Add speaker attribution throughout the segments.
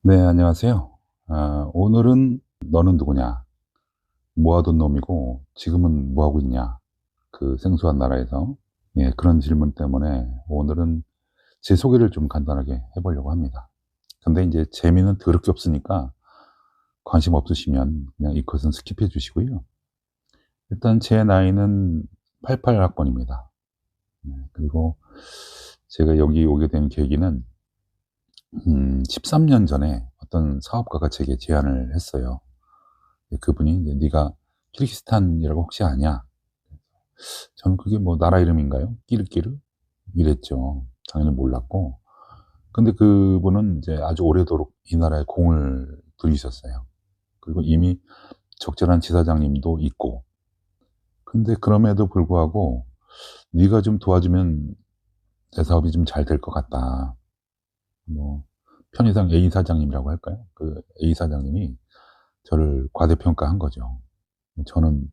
Speaker 1: 네, 안녕하세요. 오늘은 너는 누구냐? 모아둔 놈이고 지금은 뭐 하고 있냐? 그 생소한 나라에서. 예, 그런 질문 때문에 오늘은 제 소개를 좀 간단하게 해보려고 합니다. 근데 이제 재미는 더럽게 없으니까 관심 없으시면 그냥 이 컷은 스킵해 주시고요. 일단 제 나이는 88학번입니다. 그리고 제가 여기 오게 된 계기는 13년 전에 어떤 사업가가 제게 제안을 했어요. 그분이 이제 "네가 키르기스탄이라고 혹시 아냐?" 저는 "그게 뭐 나라 이름인가요? 끼르끼르?" 이랬죠. 당연히 몰랐고. 근데 그분은 이제 아주 오래도록 이 나라에 공을 들이셨어요. 그리고 이미 적절한 지사장님도 있고. 근데 그럼에도 불구하고 "네가 좀 도와주면 내 사업이 좀 잘 될 것 같다." 뭐 편의상 A 사장님이라고 할까요? 그 A 사장님이 저를 과대평가한 거죠. 저는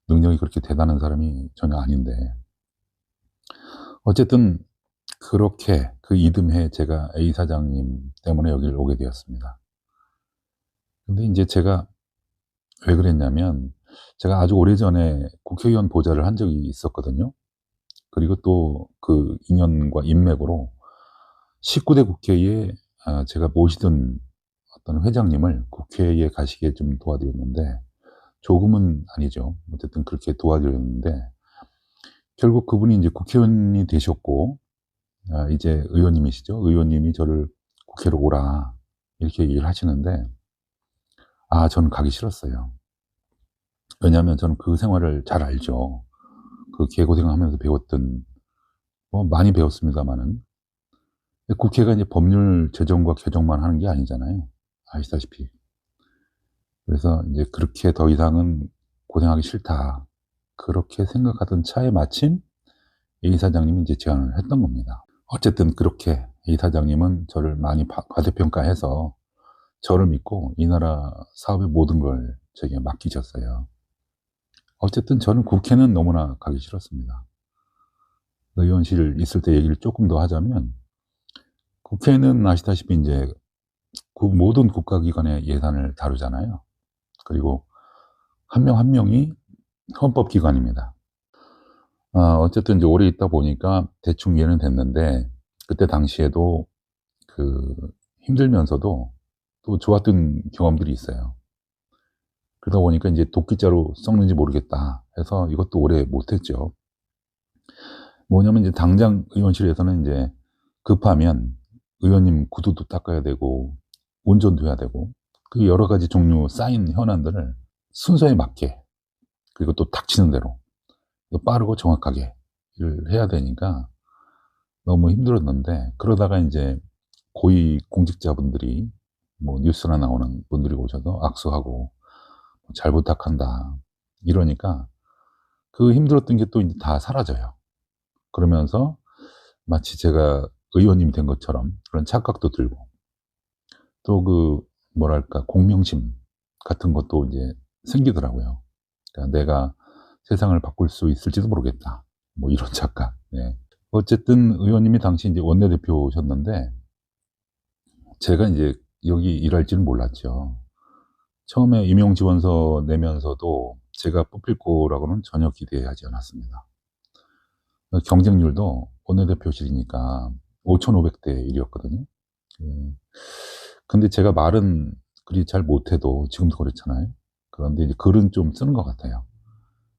Speaker 1: 능력이 그렇게 대단한 사람이 전혀 아닌데. 어쨌든 그렇게 그 이듬해 제가 A 사장님 때문에 여기를 오게 되었습니다. 근데 인제 제가 왜 그랬냐면, 제가 아주 오래전에 국회의원 보좌를 한 적이 있었거든요. 그리고 또 그 인연과 인맥으로 19대 국회에 제가 모시던 어떤 회장님을 국회에 가시게 좀 도와드렸는데, 조금은 아니죠. 어쨌든 그렇게 도와드렸는데, 결국 그분이 인제 국회의원이 되셨고, 이제 의원님이시죠. 의원님이 저를 "국회로 오라." 이렇게 얘기를 하시는데, 저는 가기 싫었어요. 왜냐하면 저는 그 생활을 잘 알죠. 그 개고생하면서 배웠던, 뭐 많이 배웠습니다마는. 근데 국회가 이제 법률 제정과 개정만 하는 게 아니잖아요, 아시다시피. 그래서 인제 '그렇게 더 이상은 고생하기 싫다.' 그렇게 생각하던 차에 마침 이 사장님이 이제 제안을 했던 겁니다. 어쨌든 그렇게 이 사장님은 저를 많이 과대평가해서 저를 믿고 이 나라 사업의 모든 걸 저에게 맡기셨어요. 어쨌든 저는 국회는 너무나 가기 싫었습니다. 의원실 있을 때 얘기를 쪼끔 더 하자면, 국회는 아시다시피 인제 그 모든 국가기관의 예산을 다루잖아요. 그리고 한 명 한 명이 헌법기관입니다. 어쨌든 이제 오래 있다 보니까 대충 이해는 됐는데, 그때 당시에도 그 힘들면서도 또 좋았던 경험들이 있어요. 그러다 보니까 인제 '도끼자루 썩는지 모르겠다.' 해서 이것도 오래 못 했죠. 뭐냐면 이제 당장 의원실에서는 인제 급하면 의원님 구두도 닦아야 되고 운전도 해야 되고, 그 여러 가지 종류 쌓인 현안들을 순서에 맞게, 그리고 또 닥치는 대로 빠르고 정확하게 일을 해야 되니까 너무 힘들었는데, 그러다가 인제 고위 공직자분들이, 뭐 뉴스나 나오는 분들이 오셔서 악수하고 "잘 부탁한다." 이러니까 그 힘들었던 게 또 인제 다 사라져요. 그러면서 마치 제가 의원님이 된 것처럼 그런 착각도 들고, 또 그 뭐랄까 공명심 같은 것도 이제 생기더라고요. 그러니까 '내가 세상을 바꿀 수 있을지도 모르겠다.' 뭐 이런 착각. 예. 어쨌든 의원님이 당시 인제 원내대표셨는데, 제가 인제 여기 일할 줄은 몰랐죠. 처음에 임용지원서 내면서도 제가 뽑힐 거라고는 전혀 기대하지 않았습니다. 경쟁률도 원내대표실이니까 5,500대 1 이었거든요. 예. 근데 제가 말은 그리 잘 못해도 지금도 그렇잖아요. 그런데 이제 글은 좀 쓰는 것 같아요.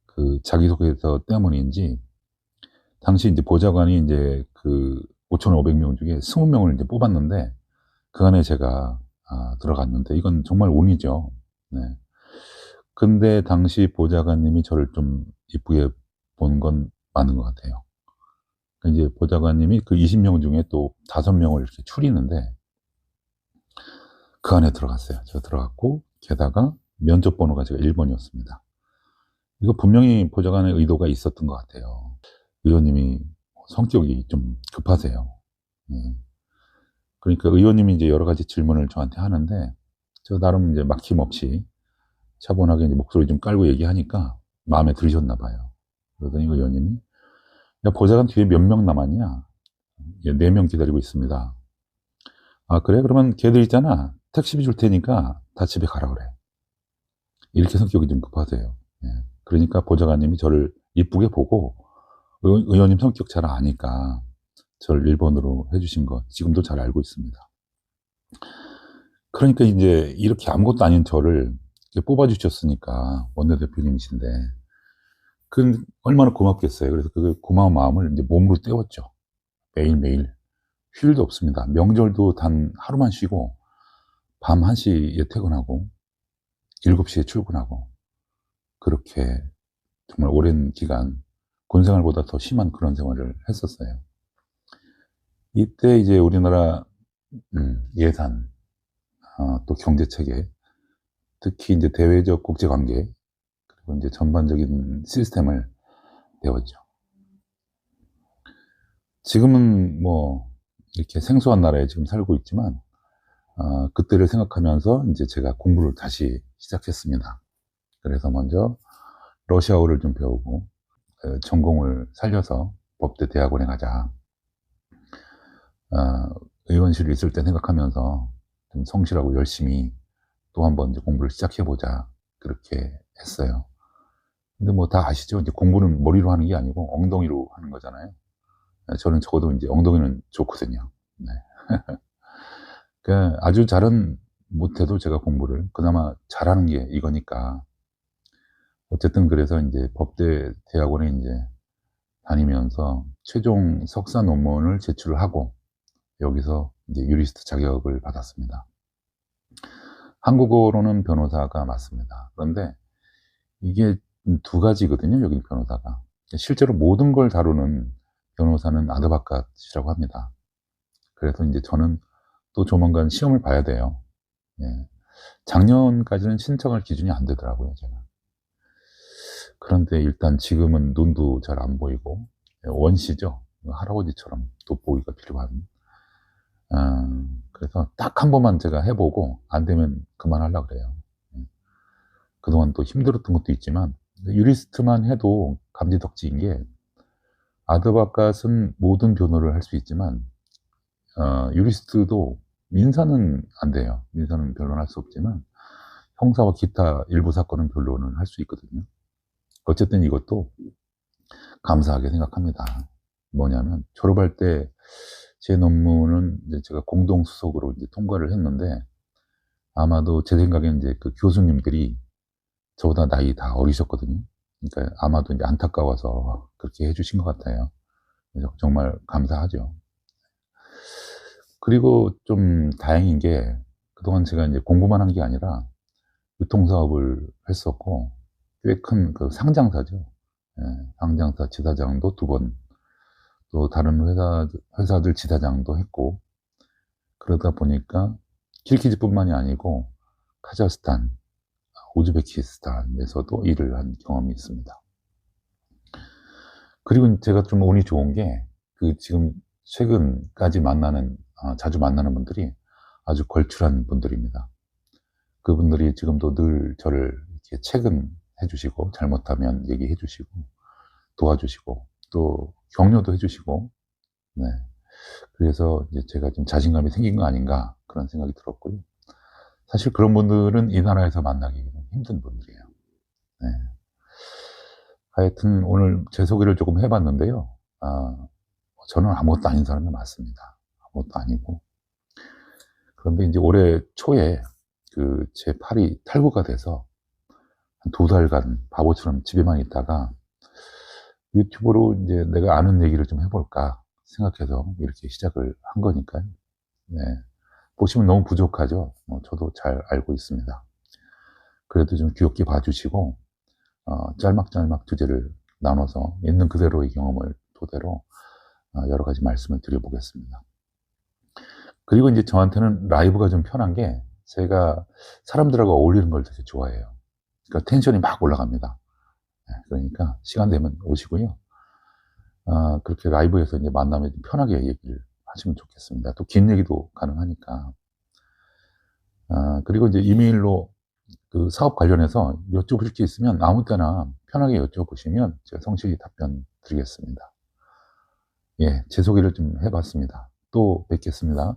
Speaker 1: 그 자기소개서 때문인지 당시 인제 보좌관이 인제 그 5,500명 중에 20 명을 인제 뽑았는데, 그 안에 제가 들어갔는데, 이건 정말 운이죠. 네. 근데 당시 보좌관님이 저를 좀 이쁘게 본 건 맞는 것 같아요. 그 이제 보좌관님이 그 20명 중에 또 5 명을 이렇게 추리는데, 그 안에 들어갔어요. 제가 들어갔고, 게다가 면접 번호가 제가 1 번이었습니다. 이거 분명히 보좌관의 의도가 있었던 것 같아요. 의원님이 성격이 좀 급하세요. 예. 그러니까 의원님이 이제 여러 가지 질문을 저한테 하는데, 저 나름 이제 막힘없이 차분하게 이제 목소리 좀 깔고 얘기하니까 마음에 들으셨나 봐요. 그러더니 의원님이 "야, 보좌관 뒤에 몇 명 남았냐?" "예, 4명 기다리고 있습니다." "아, 그래? 그러면 걔들 있잖아. 택시비 줄 테니까 다 집에 가라 그래. 이렇게 성격이 좀 급하세요. 예. 그러니까 보좌관님이 저를 이쁘게 보고 의원님 성격 잘 아니까 저를 1번으로 해 주신 거 지금도 잘 알고 있습니다. 그러니까 인제 이렇게 아무것도 아닌 저를 이렇게 뽑아 주셨으니까 원내대표님이신데 얼마나 고맙겠어요. 그래서 그 고마운 마음을 인제 몸으로 때웠죠. 매일매일. 휴일도 없습니다. 명절도 단 하루만 쉬고 밤 1시에 퇴근하고 7시에 출근하고 그렇게 정말 오랜 기간 군 생활보다 더 심한 그런 생활을 했었어요. 이때 이제 우리나라 예산, 또 경제 체계, 특히 인제 대외적 국제 관계, 그리고 인제 전반적인 시스템을 배웠죠. 지금은 뭐 이렇게 생소한 나라에 지금 살고 있지만 그때를 생각하면서 인제 제가 공부를 다시 시작했습니다. 그래서 먼저 러시아어를 좀 배우고 전공을 살려서 법대 대학원에 가자. 의원실에 있을 때 생각하면서 좀 성실하고 열심히 또 한 번 이제 공부를 시작해 보자. 그렇게 했어요. 근데 뭐 다 아시죠? 이제 공부는 머리로 하는 게 아니고 엉덩이로 하는 거잖아요. 저는 적어도 인제 엉덩이는 좋거든요. 네. 그러니까 아주 잘은 못해도 제가 공부를 그나마 잘하는 게 이거니까 어쨌든 그래서 인제 법대 대학원에 인제 다니면서 최종 석사 논문을 제출을 하고 여기서 이제 유리스트 자격을 받았습니다. 한국어로는 변호사가 맞습니다. 그런데 이게 2가지거든요, 여기 변호사가. 실제로 모든 걸 다루는 변호사는 아드바캇이라고 합니다. 그래서 인제 저는 또 조만간 시험을 봐야 돼요. 예. 작년까지는 신청할 기준이 안 되더라고요, 제가. 그런데 일단 지금은 눈도 잘 안 보이고 원시죠. 할아버지처럼 돋보기가 필요한. 그래서 딱 한 번만 제가 해 보고 안 되면 그만하려고 그래요. 그동안 또 힘들었던 것도 있지만 유리스트만 해도 감지덕지인 게 아드바캇은 모든 변호를 할 수 있지만 유리스트도 민사는 안 돼요. 민사는 변론할 수 없지만 형사와 기타 일부 사건은 변론을 할 수 있거든요. 어쨌든 이것도 감사하게 생각합니다. 뭐냐면 졸업할 때 제 논문은 이제 제가 공동 수석으로 이제 통과를 했는데 아마도 제 생각에는 이제 그 교수님들이 저보다 나이 다 어리셨거든요. 그러니까 아마도 이제 안타까워서 그렇게 해 주신 것 같아요. 그래서 정말 감사하죠. 그리고 좀 다행인 게 그동안 제가 인제 공부만 한 게 아니라 유통사업을 했었고 꽤 큰 그 상장사죠. 예. 상장사 지사장도 2번 또 다른 회사들 지사장도 했고 그러다 보니까 키르기즈뿐만이 아니고 카자흐스탄, 우즈베키스탄에서도 일을 한 경험이 있습니다. 그리고 제가 좀 운이 좋은 게 그 지금 최근까지 자주 만나는 분들이 아주 걸출한 분들입니다. 그분들이 지금도 늘 저를 이렇게 체근해 주시고 잘못하면 얘기해 주시고 도와주시고 또 격려도 해 주시고 네. 그래서 이제 제가 좀 자신감이 생긴 거 아닌가 그런 생각이 들었고요. 사실 그런 분들은 이 나라에서 만나기 힘든 분들이에요. 네. 하여튼 오늘 제 소개를 조금 해 봤는데요. 저는 아무것도 아닌 사람이 맞습니다. 아무것도 아니고. 그런데 인제 올해 초에 제 팔이 탈구가 돼서 한 2달간 바보처럼 집에만 있다가 유튜브로 인제 '내가 아는 얘기를 좀 해 볼까.' 생각해서 이렇게 시작을 한 거니까요. 네. 보시면 너무 부족하죠. 저도 잘 알고 있습니다. 그래도 좀 귀엽게 봐 주시고 짤막짤막 주제를 나눠서 있는 그대로의 경험을 토대로 여러 가지 말씀을 드려 보겠습니다. 그리고 인제 저한테는 라이브가 좀 편한 게 제가 사람들하고 어울리는 걸 되게 좋아해요. 그러니까 텐션이 막 올라갑니다. 예. 그러니까 시간 되면 오시고요. 그렇게 라이브에서 인제 만나면 좀 편하게 얘기를 하시면 좋겠습니다. 또 긴 얘기도 가능하니까. 그리고 이제 이메일로 그 사업 관련해서 여쭤보실 게 있으면 아무 때나 편하게 여쭤보시면 제가 성실히 답변 드리겠습니다. 예. 제 소개를 좀 해 봤습니다. 또 뵙겠습니다.